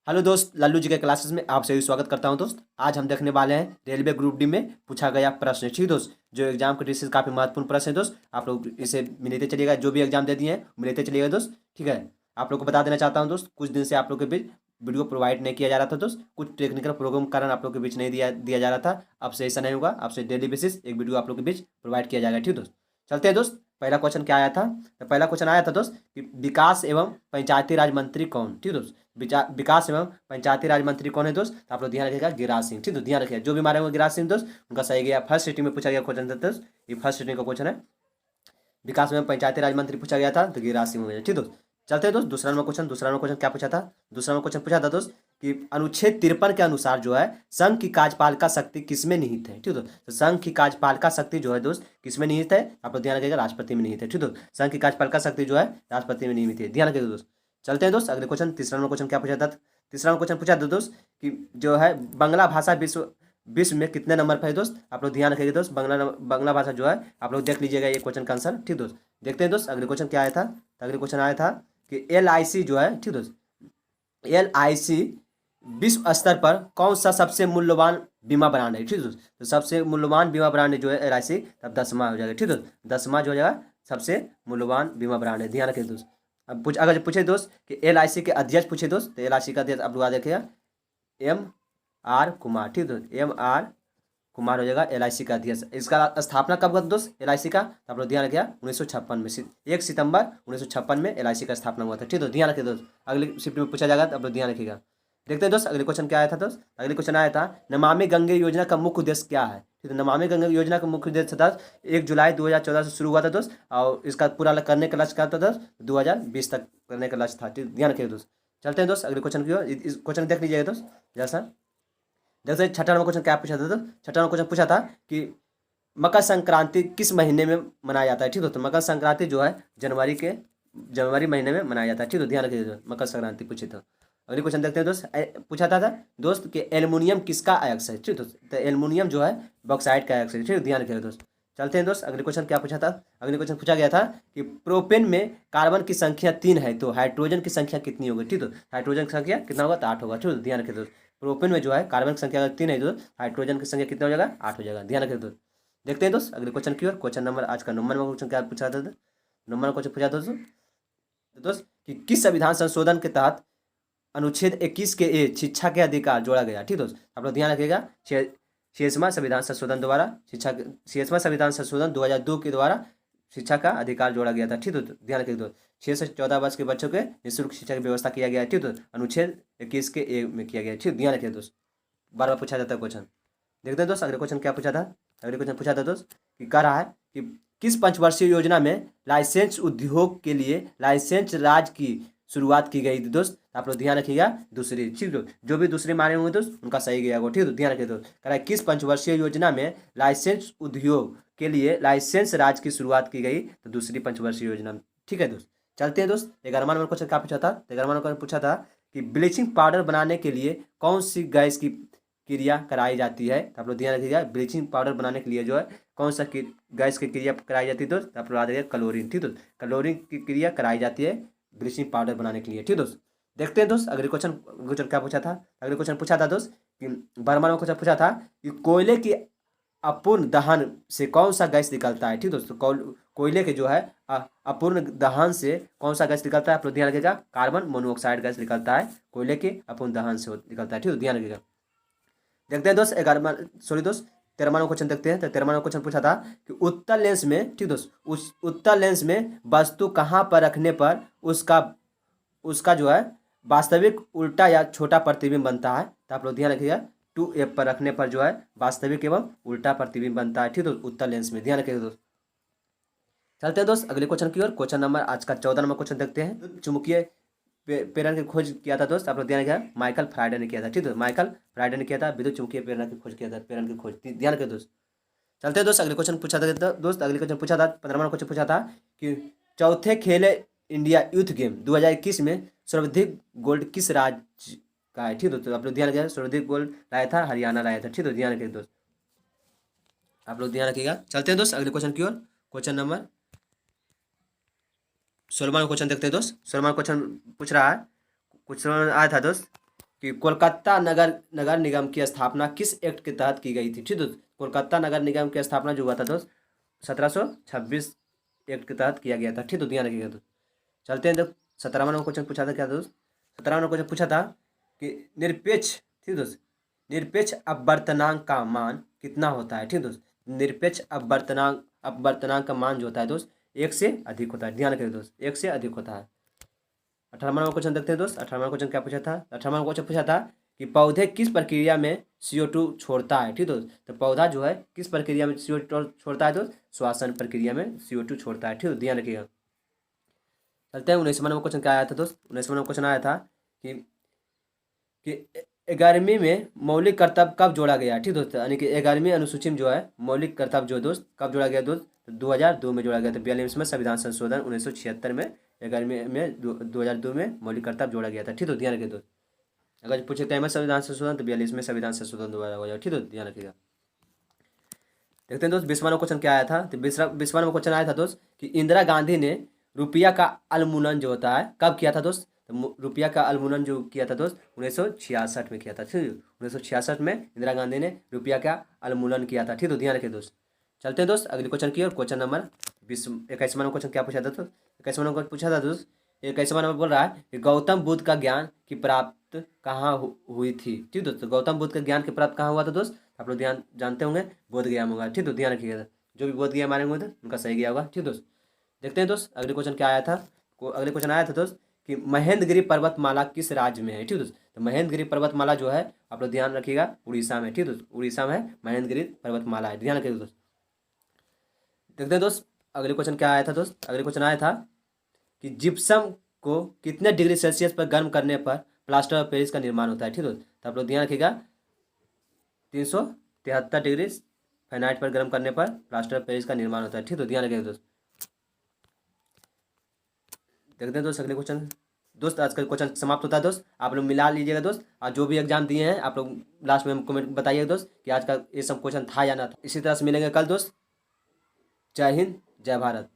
Hello दोस्त, लल्लू जी के classes में आप सभी स्वागत करता हूं दोस्त। आज हम देखने वाले हैं रेलवे ग्रुप डी में पूछा गया प्रश्न। ठीक दोस्त, जो एग्जाम के दृष्टि से काफ़ी महत्वपूर्ण प्रश्न है दोस्त। आप लोग इसे मिलते चलिएगा, जो भी एग्जाम दे दिए हैं मिलते चलिएगा दोस्त। ठीक है, आप लोग को बता देना चाहता हूँ दोस्त, कुछ दिन से आप लोग के बीच वीडियो प्रोवाइड नहीं किया जा रहा था दोस्त। कुछ टेक्निकल प्रॉब्लम के कारण आप लोग के बीच नहीं दिया जा रहा था। अब से ऐसा नहीं होगा, अब से डेली बेसिस एक वीडियो आप लोग के बीच प्रोवाइड किया जाएगा। ठीक दोस्त, चलते हैं दोस्त। पहला क्वेश्चन क्या आया था? तो पहला क्वेश्चन आया था दोस्त कि विकास एवं पंचायती राज मंत्री कौन? ठीक दोस्त, विकास एवं पंचायती राज मंत्री कौन है दोस्त? तो आप लोग ध्यान रखिएगा, गिरिराज सिंह। ठीक है, ध्यान रखिएगा, जो भी मारे होंगे गिरिराज सिंह दोस्त उनका सही गया। फर्स्ट सिटिंग में पूछा गया क्वेश्चन था दोस्त, ये फर्स्ट सिटिंग का क्वेश्चन है। विकास एवं पंचायती राज मंत्री पूछा गया था तो गिरिराज सिंह हो गया। ठीक दोस्त, चलते हैं दोस्त दूसरा नंबर क्वेश्चन क्या पूछा था? दूसरा नंबर क्वेश्चन पूछा था दोस्त कि अनुच्छेद 53 के अनुसार जो है संघ की कार्यपालिका शक्ति किसमें निहित है? ठीक है, तो संघ की कार्यपालिका शक्ति जो है दोस्त किसमें निहित है? आप लोग ध्यान रखिएगा, राष्ट्रपति में निहित है। ठीक है, संघ की कार्यपालिका शक्ति जो है राष्ट्रपति में निहित है, ध्यान रखिएगा दोस्त। चलते हैं दोस्त अगले क्वेश्चन। तीसरा नंबर क्वेश्चन क्या पूछा था? तीसरा नंबर क्वेश्चन पूछा था दोस्त कि जो है बांग्ला भाषा विश्व में कितने नंबर पर है दोस्त? आप लोग ध्यान रखिएगा दोस्त, बांग्ला भाषा जो है आप लोग देख लीजिएगा ये क्वेश्चन का आंसर। ठीक दोस्त, देखते हैं दोस्त अगले क्वेश्चन क्या आया था। तो अगले क्वेश्चन आया था कि LIC जो है, ठीक दोस्त, LIC विश्व स्तर पर कौन सा सबसे मूल्यवान बीमा ब्रांड है? ठीक दोस्त, तो सबसे मूल्यवान बीमा ब्रांड जो है LIC, तब 10वां हो जाएगा। ठीक दोस्त, 10वां जो हो जाएगा सबसे मूल्यवान बीमा ब्रांड है, ध्यान रखिए दोस्त। अब अगर पूछे दोस्त कि LIC के अध्यक्ष पूछे दोस्त, तो LIC का अध्यक्ष आप लोग देखिएगा MR कुमार। ठीक दोस्त, MR कुमार हो जाएगा LIC का अध्यक्ष। इसका स्थापना कब हुआ दोस्त LIC का? तो आप लोग ध्यान रखिएगा 1956 में, 1 सितंबर 1956 में LIC का स्थापना हुआ था। ठीक है, ध्यान रखिए दोस्त, अगले शिफ्ट में पूछा जाएगा तो आप लोग ध्यान रखिएगा। देखते हैं दोस्त अगले क्वेश्चन क्या आया था दोस्त। अगले क्वेश्चन आया था नमामि गंगे योजना का मुख्य उद्देश्य क्या है? ठीक है, नमामि गंगे योजना का मुख्य उद्देश्य था 1 जुलाई 2014 से शुरू हुआ था दोस्त, और इसका पूरा करने का लक्ष्य क्या था दोस्त? 2020 तक करने का लक्ष्य था। ठीक, ध्यान रखिए दोस्त। चलते हैं दोस्त अगले क्वेश्चन की ओर। इस क्वेश्चन देख लीजिएगा दोस्त जैसा। जैसे छठा नंबर क्वेश्चन क्या पूछा था? तो छठा नंबर क्वेश्चन पूछा था कि मकर संक्रांति किस महीने में मनाया जाता है? ठीक है, तो मकर संक्रांति जो है जनवरी महीने में मनाया जाता है। ठीक है, ध्यान रखिए दोस्त, मकर संक्रांति पूछे तो। अगले क्वेश्चन देखते हैं दोस्त। पूछा था दोस्त कि एल्युमिनियम किसका अयस्क है? ठीक है दोस्त, तो एल्युमिनियम जो है बॉक्साइट का अयस्क है। ठीक है, ध्यान रखिए दोस्त। चलते हैं दोस्त अगले क्वेश्चन क्या पूछा था? अगले क्वेश्चन पूछा गया था कि प्रोपेन में कार्बन की संख्या 3 है तो हाइड्रोजन की संख्या कितनी होगी? ठीक है, हाइड्रोजन की संख्या कितना होगा? तो 8 होगा। ठीक है, ध्यान रखिए दोस्त। प्रोपेन में जो है कार्बन की संख्या अगर 3 है तो हाइड्रोजन की संख्या कितना हो जाएगा? 8 हो जाएगा, ध्यान रखिए दोस्त। देखते हैं दोस्त अगले क्वेश्चन की ओर। क्वेश्चन नंबर आज का नंबर क्वेश्चन क्या पूछा था? नंबर क्वेश्चन पूछा था दोस्त कि किस संविधान संशोधन के तहत अनुच्छेद 21 के शिक्षा के अधिकार जोड़ा गया? ठीक दोस्त, आप लोग ध्यान रखिएगा, 6वां संविधान संशोधन द्वारा 6वां संविधान संशोधन 2002 के द्वारा शिक्षा का अधिकार जोड़ा गया था। ठीक दोस्त, ध्यान रखिए दोस्त। 6 से 14 वर्ष के बच्चों के निःशुल्क शिक्षा की व्यवस्था किया गया है। ठीक दोस्त, अनुच्छेद 21 के में किया गया है। ठीक, ध्यान रखिए दोस्त, बार बार पूछा जाता है क्वेश्चन। देखते हैं दोस्त अगले क्वेश्चन क्या पूछा था। अगले क्वेश्चन पूछा था दोस्त कि कह रहा है कि किस पंचवर्षीय योजना में लाइसेंस उद्योग के लिए लाइसेंस राज की शुरुआत की गई थी दोस्त? आप लोग ध्यान रखिएगा, दूसरी। ठीक दोस्त, जो भी दूसरे माने होंगे दोस्त उनका सही गया होगा। ठीक है, ध्यान रखिए दोस्त। कह रहा है किस पंचवर्षीय योजना में लाइसेंस उद्योग के लिए लाइसेंस राज की शुरुआत की गई? तो दूसरी पंचवर्षीय योजना में। ठीक है दोस्त, चलते हैं दोस्त। 11वां नंबर क्वेश्चन क्या पूछा था? 11वां नंबर पूछा था कि ब्लीचिंग पाउडर बनाने के लिए कौन सी गैस की क्रिया कराई जाती है? तो आप लोग ध्यान रखिएगा, ब्लीचिंग पाउडर बनाने के लिए जो है कौन सा गैस की क्रिया कराई जाती है दोस्त? आप लोग याद रखिएगा, क्लोरीन। ठीक दोस्त, क्लोरीन की क्रिया कराई जाती है ब्लीचिंग पाउडर बनाने के लिए। ठीक दोस्त, देखते हैं दोस्त अगले क्वेश्चन क्या पूछा था। अगले क्वेश्चन पूछा था दोस्त कि 12वां क्वेश्चन पूछा था कि कोयले की अपूर्ण दहन से कौन सा गैस निकलता है? ठीक दोस्तों, कोयले के जो है अपूर्ण दहन से कौन सा गैस निकलता है? आप लोग ध्यान रखिएगा, कार्बन मोनोऑक्साइड गैस निकलता है कोयले के अपूर्ण दहन से निकलता है। ठीक है, ध्यान रखिएगा। देखते हैं दोस्त 13वां क्वेश्चन देखते हैं। तो 13वां क्वेश्चन पूछा था कि उत्तल लेंस में, ठीक दोस्त, उस उत्तल लेंस में वस्तु कहाँ पर रखने पर उसका उसका जो है वास्तविक उल्टा या छोटा प्रतिबिंब बनता है? तो आप लोग ध्यान रखिएगा, 2F पर रखने पर जो है वास्तविक एवं उल्टा प्रतिबिंब बनता है। ठीक दोस्त, उत्तल लेंस में, ध्यान रखिएगा दोस्त। चलते हैं दोस्त अगले क्वेश्चन की ओर। क्वेश्चन नंबर आज का 14 नंबर क्वेश्चन देखते हैं। चुंबकीय प्रेरण की खोज किया था दोस्त, आप लोग ध्यान रखिएगा, माइकल फ्राइडे ने किया था। ठीक है, माइकल फ्राइडे ने किया था, विद्युत चुंबकीय प्रेरण की खोज किया था, प्रेरण की खोज, ध्यान रखिए दोस्त। चलते हैं दोस्त अगले क्वेश्चन पूछा था दोस्त। अगले क्वेश्चन पूछा था 15वां क्वेश्चन पूछा था कि चौथे खेले इंडिया यूथ गेम 2021 में सर्वाधिक गोल्ड किस राज्य का है? ठीक दोस्तों, आप लोग ध्यान रखिएगा, सर्वाधिक गोल्ड लाया था हरियाणा लाया था। ठीक है, ध्यान रखिए दोस्त, आप लोग ध्यान रखिएगा। चलते हैं दोस्त अगले क्वेश्चन की ओर। क्वेश्चन नंबर 16वां क्वेश्चन देखते हैं दोस्त। 16वां क्वेश्चन पूछ रहा है, कुछ आया था दोस्त कि कोलकाता नगर नगर निगम की स्थापना किस एक्ट के तहत की गई थी। ठीक दोस्त, कोलकाता नगर निगम की स्थापना जो हुआ था दोस्त 1726 एक्ट के तहत किया गया था। ठीक तो ध्यान रखिएगा दोस्त। चलते हैं दोस्त, 17वां नंबर क्वेश्चन पूछा था क्या दोस्त, 17वां नंबर क्वेश्चन पूछा था कि निरपेक्ष, ठीक दोस्त, निरपेक्ष अपवर्तनांक का मान कितना होता है। ठीक दोस्त, निरपेक्ष अपवर्तनांक का मान जो होता है दोस्त 1 से अधिक होता है। ध्यान रखिए दोस्त, 1 से अधिक होता है। 18वां नंबर क्वेश्चन देखते हैं दोस्त। 18वां क्वेश्चन क्या पूछा था, 18वां क्वेश्चन पूछा था कि पौधे किस प्रक्रिया में CO2 छोड़ता है। ठीक दोस्त, तो पौधा जो है किस प्रक्रिया में CO2 छोड़ता है दोस्त, श्वसन प्रक्रिया में CO2 छोड़ता है। ठीक, ध्यान रखिएगा। चलते हैं 19वां नंबर क्वेश्चन क्या आया था दोस्त। 19वां नंबर क्वेश्चन आया था कि 11वीं में मौलिक कर्तव्य कब जोड़ा गया। ठीक दोस्त, यानी कि 11वीं अनुसूची में जो है मौलिक कर्तव्य जो दोस्त कब जोड़ा गया दोस्त, 2002 में जोड़ा गया था। 42वें संविधान संशोधन 1976 में 11वीं में 2002 में मौलिक कर्तव्य जोड़ा गया था। ठीक तो ध्यान रखिए दोस्त। अगर पूछे टाइम में संविधान संशोधन तो 42वें संविधान संशोधन दोबारा हो जाएगा। ठीक तो ध्यान रखिएगा। देखते हैं दोस्त 20वां क्वेश्चन क्या आया था। तो 20वां क्वेश्चन आया था दोस्त कि इंदिरा गांधी ने रुपया का अवमूल्यन जो होता है कब किया था दोस्त, तो रुपया का अवमूल्यन जो किया था दोस्त 1966 में किया था। ठीक, 1966 में इंदिरा गांधी ने रुपया का अवमूल्यन किया था। ठीक तो ध्यान रखिए दोस्त। चलते हैं दोस्त अगले क्वेश्चन की और। क्वेश्चन नंबर 21वां नंबर क्वेश्चन क्या पूछा था दोस्त, 21वां नंबर पूछा था दोस्त। 21वां नंबर बोल रहा है कि गौतम बुद्ध का ज्ञान की प्राप्त कहाँ हुई थी। ठीक दोस्तों, गौतम बुद्ध का ज्ञान की प्राप्त कहाँ हुआ था दोस्त, आप लोग ध्यान जानते होंगे बोध गया होगा। ठीक तो ध्यान रखिएगा, जो भी बोध गया मारेंगे थे उनका सही गया होगा। ठीक दोस्त, देखते हैं दोस्त अगले क्वेश्चन क्या आया था। अगले क्वेश्चन आया था दोस्त कि महेंद्रगिरी पर्वतमाला किस राज्य में है। ठीक दोस्त, तो महेंद्रगिरी पर्वतमाला जो है आप लोग ध्यान रखिएगा उड़ीसा में। ठीक दोस्त, उड़ीसा में महेंद्रगिरी पर्वतमाला है, ध्यान रखिएगा दोस्त। देखते हैं दोस्त अगले क्वेश्चन क्या आया था दोस्त। अगले क्वेश्चन आया था कि जिप्सम को कितने डिग्री सेल्सियस पर गर्म करने पर प्लास्टर ऑफ पेरिस का निर्माण होता है। ठीक दोस्त, तो आप लोग ध्यान रखिएगा 373 डिग्री फ़ारेनहाइट पर गर्म करने पर प्लास्टर ऑफ पेरिस का निर्माण होता है। ठीक तो ध्यान रखिएगा दोस्त। देखते हैं दोस्त अगले क्वेश्चन। दोस्त आज का क्वेश्चन समाप्त होता है दोस्त, आप लोग मिला लीजिएगा दोस्त। और जो भी एग्जाम दिए हैं आप लोग लास्ट में कमेंट बताइएगा दोस्त कि आज का ये सब क्वेश्चन था या ना था। इसी तरह से मिलेंगे कल दोस्त। जय हिंद, जय भारत।